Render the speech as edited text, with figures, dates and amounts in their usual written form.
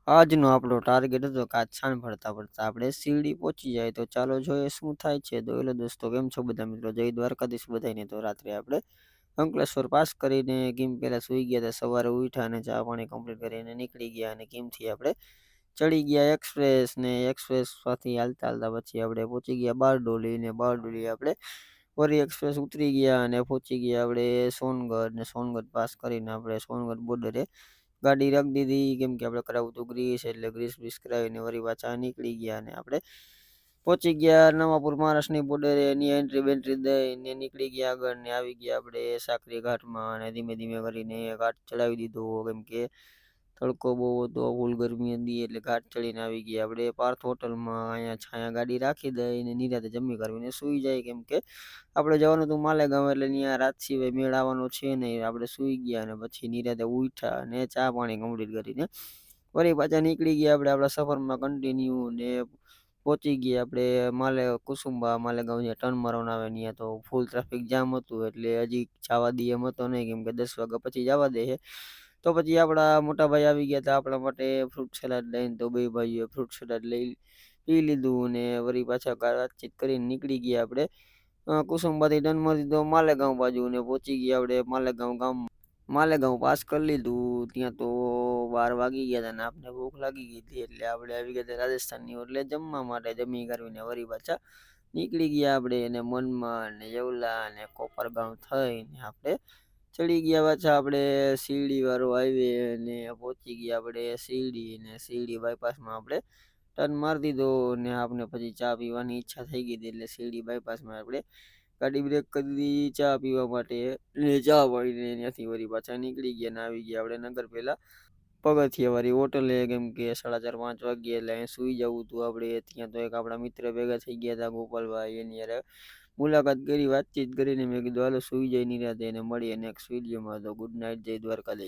આજનો આપણો ટાર્ગેટ હતો કે આજ છાણ ભરતા આપણે શિરડી પહોંચી જાય તો ચાલો જોઈએ શું થાય છે. તો હેલો દોસ્તો, કેમ છો બધા મિત્રો? જય દ્વારકાધીશ બધાને. તો રાત્રે આપણે અંકલેશ્વર પાસ કરીને કેમ પહેલા સૂઈ ગયા હતા, સવારે ઉઠ્યા અને ચા પાણી કમ્પ્લીટ કરીને નીકળી ગયા અને કેમથી આપણે ચડી ગયા એક્સપ્રેસ ને એક્સપ્રેસમાંથી હાલતા હાલતા પછી આપણે પહોંચી ગયા બારડોલી ને બારડોલી આપણે વરી એક્સપ્રેસ ઉતરી ગયા અને પહોંચી ગયા આપણે સોનગઢ ને સોનગઢ પાસ કરીને આપણે સોનગઢ બોર્ડરે ગાડી રાખી દીધી, કેમ કે આપણે કરાવવું હતું ગ્રીસ, એટલે ગ્રીસ બ્રીસ કરાવીને વળી પાછા નીકળી ગયા અને આપણે પહોંચી ગયા નવાપુર મહારાષ્ટ્રની બોર્ડરે. એની એન્ટ્રી બેન્ટ્રી દઈને નીકળી ગયા આગળ ને આવી ગયા આપણે સાકરી ઘાટમાં અને ધીમે ધીમે કરીને ઘાટ ચડાવી દીધો, કેમ કે તડકો બહુ હતો, ફૂલ ગરમી હતી, એટલે ઘાટ ચડીને આવી ગયા આપણે પાર્થ હોટલમાં. અહીંયા છાયા ગાડી રાખી દઈને નિરાતે જમી કરીને સૂઈ જાય, કેમ કે આપણે જવાનું હતું માલેગાંવ, એટલે ત્યાં રાત સિવાય મેળ આવવાનો છે નહીં. આપણે સૂઈ ગયા અને પછી નિરાતે ઉઠ્યા અને ચા પાણી કમ્પ્લીટ કરીને વળી પાછા નીકળી ગયા આપણે આપણા સફરમાં કન્ટિન્યુ ને પહોંચી ગયા આપણે કુસુંબા માલેગાંવ. જ્યાં ટર્ન મારવાનો આવે ત્યાં તો ફૂલ ટ્રાફિક જામ હતું, એટલે હજી જવા દે એમ હતો નહીં, કેમ કે 10 વાગ્યા પછી જવા દે છે. તો પછી આપણા મોટા ભાઈ આવી ગયા હતા આપણા માટે ફ્રૂટ સલાડ લઈને. તો બે ભાઈઓએ ફ્રૂટ સલાડ પી લીધું ને વળી પાછા વાતચીત કરીને નીકળી ગયા આપણે કુસુંબાથી ટર્ન મારી દીધો માલેગાંવ બાજુ ને પહોંચી ગયા આપણે માલેગાંવ ગામ. માલેગાંવ પાસ કરી લીધું. ત્યાં તો 12 વાગી ગયા હતા ને આપણે ભૂખ લાગી ગઈ હતી, એટલે આપણે આવી ગયા હતા રાજસ્થાનની એટલે જમવા માટે. જમી કરીને વળી પાછા નીકળી ગયા આપણે એને મનમાં ને જવલા અને કોપરગાંવ થઈને આપણે ચડી ગયા પાછા આપણે શિરડી વાળો હાઈવે ને પહોંચી ગયા આપણે શિરડી ને શિરડી બાયપાસમાં આપણે ટર્ન મારી દીધો ને આપણે પછી ચા પીવાની ઈચ્છા થઈ ગઈ હતી, એટલે શિરડી બાયપાસમાં આપણે ગાડી બ્રેક કરી દીધી ચા પીવા માટે ને ચા પાડીને ત્યાંથી વળી પાછા નીકળી ગયા ને આવી ગયા આપણે નગર પહેલા પગથિયાવાળી હોટલે, કેમ કે 4:30-5 વાગ્યે એટલે અહીં સૂઈ જવું હતું આપણે. ત્યાં તો એક આપણા મિત્ર ભેગા થઈ ગયા હતા ગોપાલભાઈ, એની યારે મુલાકાત કરી, વાતચીત કરીને મેં કીધું હાલો સૂઈ જાય નિરાતે અને મળીએ નેક્સ્ટ વિડીયોમાં. તો ગુડ નાઇટ, જય દ્વારકાધીશ.